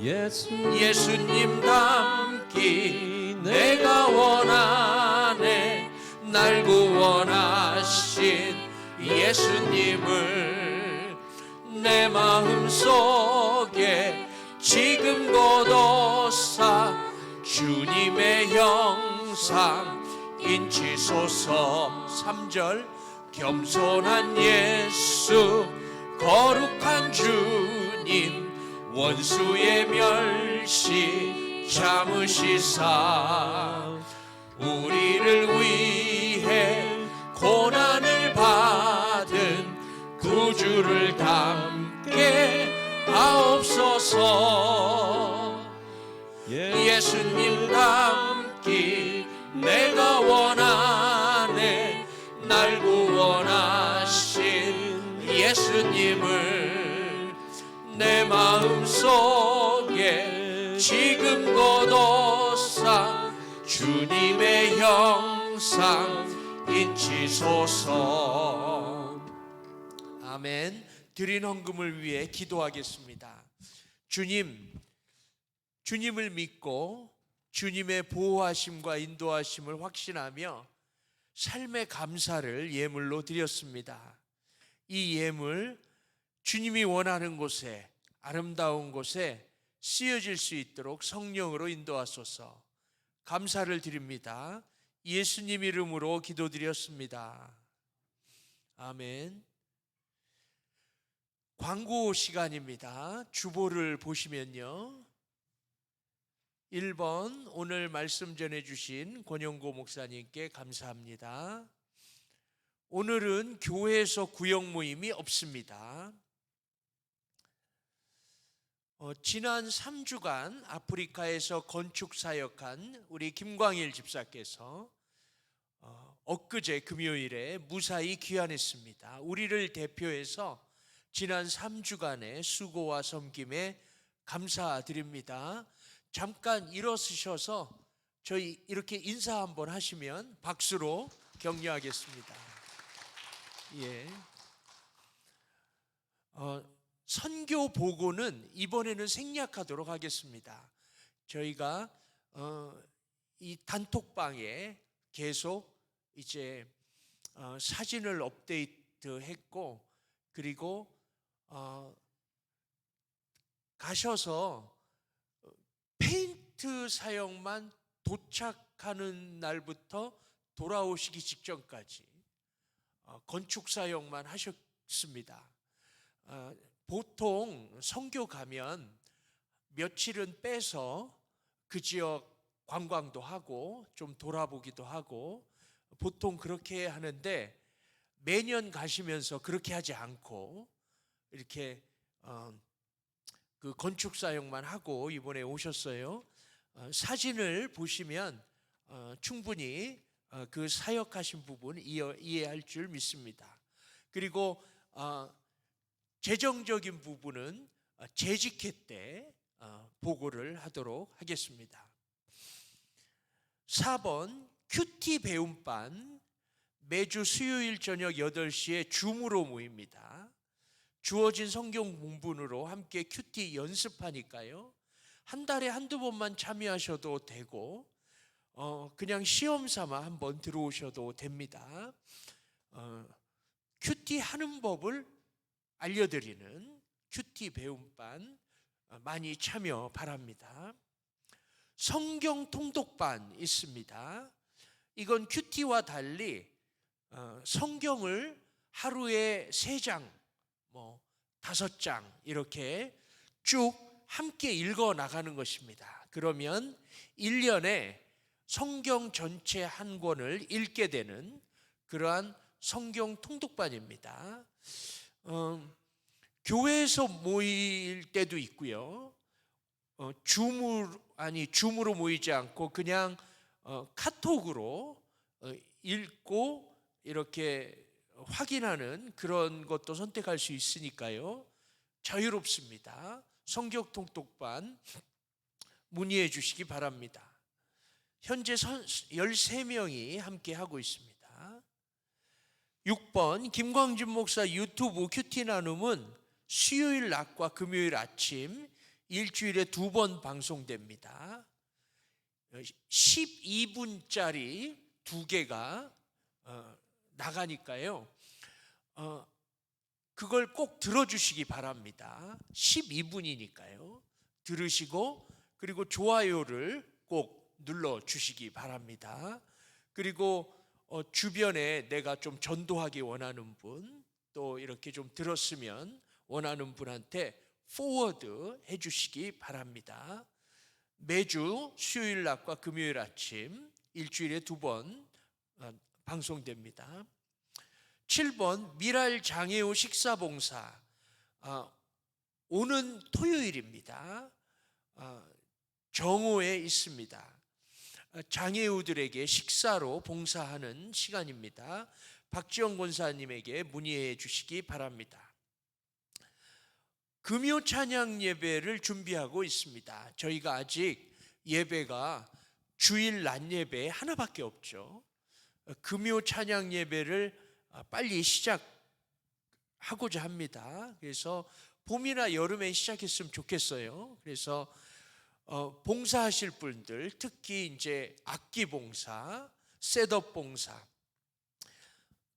예수님 닮기 내가 원하네. 날 구원하신 예수님을 내 마음속에 지금 고도사 주님의 형상 인치소서. 3절 겸손한 예수 거룩한 주님 원수의 멸시 참으시사 우리를 위해 고난을 받은 구주를 담게 하옵소서. 예수님 닮기 내가 원하네. 날 구원하신 예수님을 내 마음속에 지금 고도사 주님의 형상 인치소서. 아멘. 드린 헌금을 위해 기도하겠습니다. 주님을 믿고 주님의 보호하심과 인도하심을 확신하며 삶의 감사를 예물로 드렸습니다. 이 예물 주님이 원하는 곳에 아름다운 곳에 쓰여질 수 있도록 성령으로 인도하소서. 감사를 드립니다. 예수님 이름으로 기도드렸습니다. 아멘. 광고 시간입니다. 주보를 보시면요, 1번 오늘 말씀 전해주신 권영고 목사님께 감사합니다. 오늘은 교회에서 구역 모임이 없습니다. 지난 3주간 아프리카에서 건축 사역한 우리 김광일 집사께서 엊그제 금요일에 무사히 귀환했습니다. 우리를 대표해서 지난 3주간의 수고와 섬김에 감사드립니다. 잠깐 일어서셔서 저희 이렇게 인사 한번 하시면 박수로 격려하겠습니다. 예. 선교 보고는 이번에는 생략하도록 하겠습니다. 저희가 이 단톡방에 계속 이제 사진을 업데이트했고, 그리고 가셔서 페인트 사용만 도착하는 날부터 돌아오시기 직전까지 건축 사용만 하셨습니다. 보통 선교 가면 며칠은 빼서 그 지역 관광도 하고 좀 돌아보기도 하고 보통 그렇게 하는데, 매년 가시면서 그렇게 하지 않고 이렇게 그 건축 사용만 하고 이번에 오셨어요. 사진을 보시면 충분히 그 사역하신 부분 이해할 줄 믿습니다. 그리고 재정적인 부분은 재직회 때 보고를 하도록 하겠습니다. 4번 큐티 배움반, 매주 수요일 저녁 8시에 줌으로 모입니다. 주어진 성경 본문으로 함께 큐티 연습하니까요, 한 달에 한두 번만 참여하셔도 되고 그냥 시험 삼아 한번 들어오셔도 됩니다. 큐티 하는 법을 알려드리는 큐티 배움반 많이 참여 바랍니다. 성경 통독반 있습니다. 이건 큐티와 달리 성경을 하루에 3장, 5장 이렇게 쭉 함께 읽어 나가는 것입니다. 그러면 1년에 성경 전체 한 권을 읽게 되는 그러한 성경 통독반입니다. 교회에서 모일 때도 있고요. 줌으로 모이지 않고 그냥 카톡으로 읽고 이렇게 확인하는 그런 것도 선택할 수 있으니까요, 자유롭습니다. 성경 통독반 문의해 주시기 바랍니다. 현재 13명이 함께 하고 있습니다. 6번 김광진 목사 유튜브 큐티 나눔은 수요일 낮과 금요일 아침 일주일에 2번 방송됩니다. 12분짜리 2개가 나가니까요, 그걸 꼭 들어주시기 바랍니다. 12분이니까요 들으시고, 그리고 좋아요를 꼭 눌러주시기 바랍니다. 그리고 주변에 내가 좀 전도하기 원하는 분, 또 이렇게 좀 들었으면 원하는 분한테 포워드 해주시기 바랍니다. 매주 수요일 낮과 금요일 아침 일주일에 2번 방송됩니다. 7번 미랄 장애우 식사봉사, 오는 토요일입니다. 정오에 있습니다. 장애우들에게 식사로 봉사하는 시간입니다. 박지영 권사님에게 문의해 주시기 바랍니다. 금요 찬양 예배를 준비하고 있습니다. 저희가 아직 예배가 주일 낮 예배 하나밖에 없죠. 금요 찬양 예배를 빨리 시작하고자 합니다. 그래서 봄이나 여름에 시작했으면 좋겠어요. 그래서 봉사하실 분들, 특히 이제 악기 봉사, 셋업 봉사,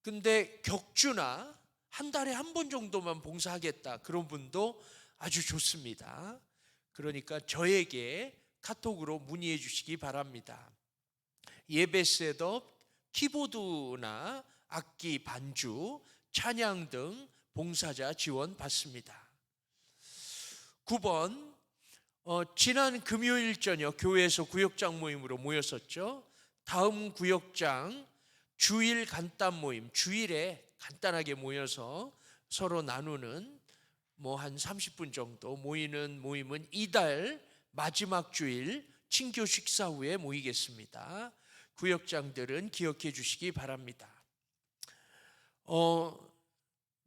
근데 격주나 한 달에 한 번 정도만 봉사하겠다, 그런 분도 아주 좋습니다. 그러니까 저에게 카톡으로 문의해 주시기 바랍니다. 예배 셋업, 키보드나 악기 반주, 찬양 등 봉사자 지원 받습니다. 9번 지난 금요일 저녁 교회에서 구역장 모임으로 모였었죠. 다음 구역장 주일 간단 모임, 주일에 간단하게 모여서 서로 나누는 한 30분 정도 모이는 모임은 이달 마지막 주일 친교 식사 후에 모이겠습니다. 구역장들은 기억해 주시기 바랍니다.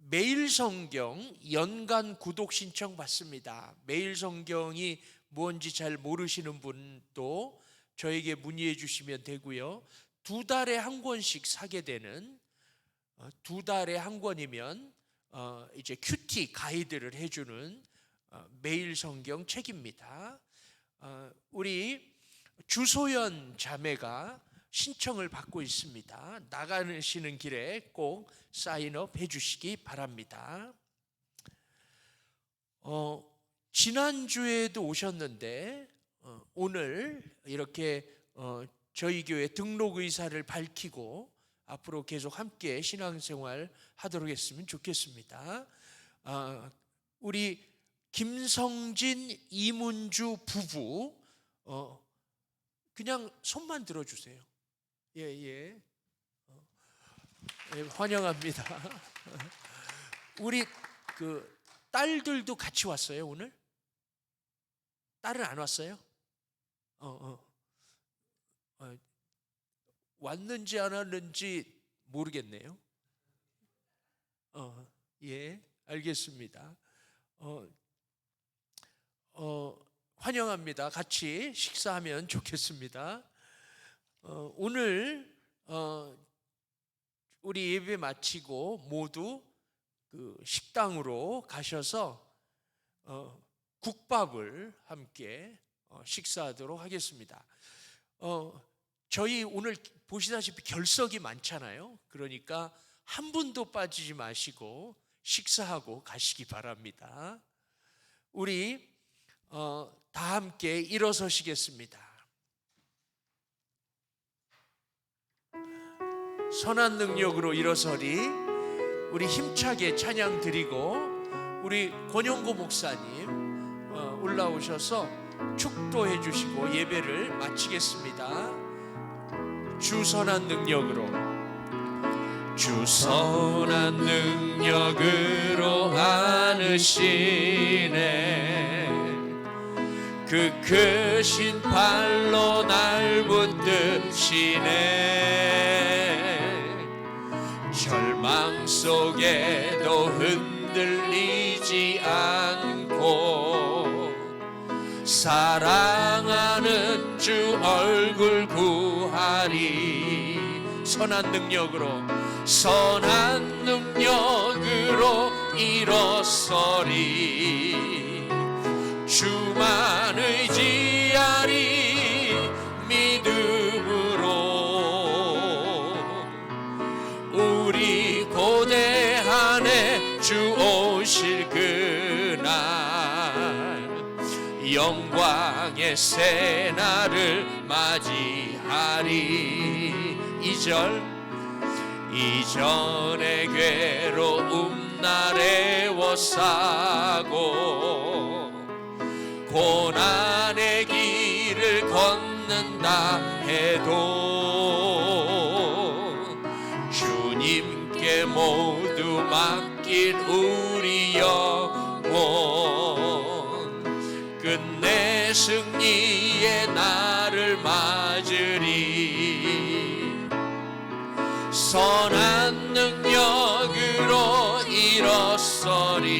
매일 성경 연간 구독 신청 받습니다. 매일 성경이 뭔지 잘 모르시는 분도 저에게 문의해 주시면 되고요. 2달에 한 권씩 사게 되는, 2달에 한 권이면 이제 큐티 가이드를 해주는 매일 성경 책입니다. 우리 주소연 자매가 신청을 받고 있습니다. 나가시는 길에 꼭 사인업 해주시기 바랍니다. 지난주에도 오셨는데 오늘 이렇게 저희 교회 등록 의사를 밝히고 앞으로 계속 함께 신앙생활 하도록 했으면 좋겠습니다. 우리 김성진, 이문주 부부 그냥 손만 들어주세요. 예, 환영합니다. 우리 그 딸들도 같이 왔어요 오늘? 딸은 안 왔어요? 왔는지 안 왔는지 모르겠네요. 예, 알겠습니다. 환영합니다. 같이 식사하면 좋겠습니다. 오늘 우리 예배 마치고 모두 그 식당으로 가셔서 국밥을 함께 식사하도록 하겠습니다. 저희 오늘 보시다시피 결석이 많잖아요. 그러니까 한 분도 빠지지 마시고 식사하고 가시기 바랍니다. 우리 다 함께 일어서시겠습니다. 선한 능력으로 일어서리. 우리 힘차게 찬양 드리고 우리 권영고 목사님 올라오셔서 축도해 주시고 예배를 마치겠습니다. 주 선한 능력으로, 주 선한 능력으로 안으시네. 그 크신 팔로 날 붙드시네. 절망 속에도 흔들리지 않고 사랑하는 주 얼굴 구하리. 선한 능력으로, 선한 능력으로 일어서리. 주만 의지하리. 믿음으로 우리 고대한에 주 오실 그날 영광의 새날을 맞이하리. 2절 이전의 괴로움 날에 워싸고 고난의 길을 걷는다 해도 주님께 모두 맡긴 우리 영혼 끝내 승리의 날을 맞으리. 선한 능력으로 일어서리.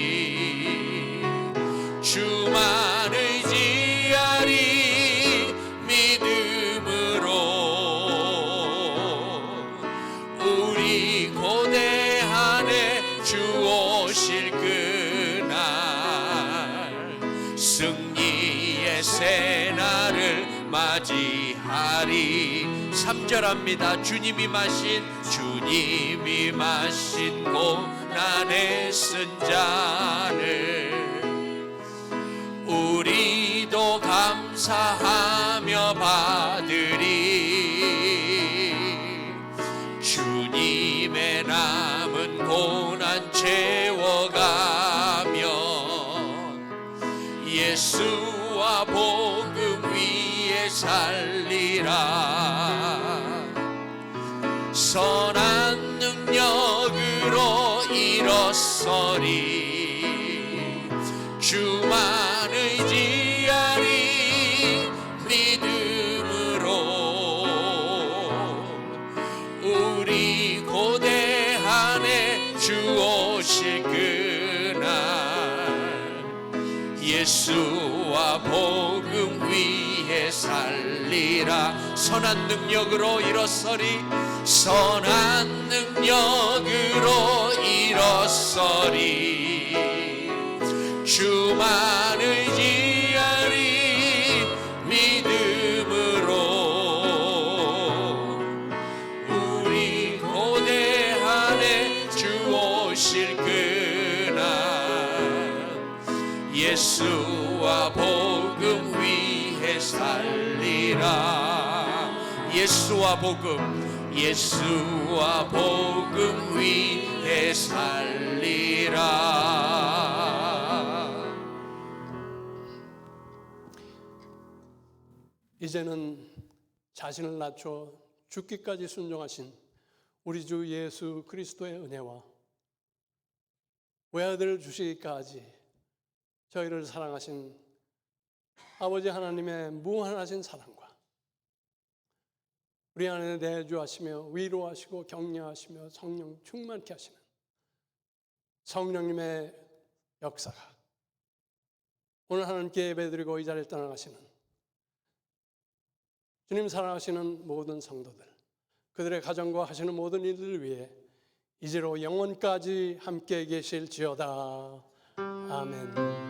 주만 의지하리. 믿음으로 우리 고대한에 주 오실 그날 승리의 새날을 맞이하리. 3절합니다. 주님이 마신 고난의 쓴 잔을 우리도 감사하며 받으리. 주님의 남은 고난 채워가며 예수와 복음 위에 살리라. 선한 능력으로 일어서리. 주만 의지하리. 믿음으로 우리 고대한에 주 오실 예수와 복음 위에 살리라. 선한 능력으로 일어서리. 선한 능력으로 일어서리. 주만 의지하리. 믿음으로 우리 고대하네 주 오실 그날. 예수와 복음 위에 살리라. 예수와 복음, 예수와 복음 위에 살리라. 이제는 자신을 낮춰 죽기까지 순종하신 우리 주 예수 그리스도의 은혜와 외아들을 주시기까지 저희를 사랑하신 아버지 하나님의 무한하신 사랑과 우리 안에 내주하시며 위로하시고 격려하시며 성령 충만케 하시는 성령님의 역사가 오늘 하나님께 예배드리고 이 자리를 떠나가시는 주님 사랑하시는 모든 성도들, 그들의 가정과 하시는 모든 일들을 위해 이제로 영원까지 함께 계실지어다. 아멘.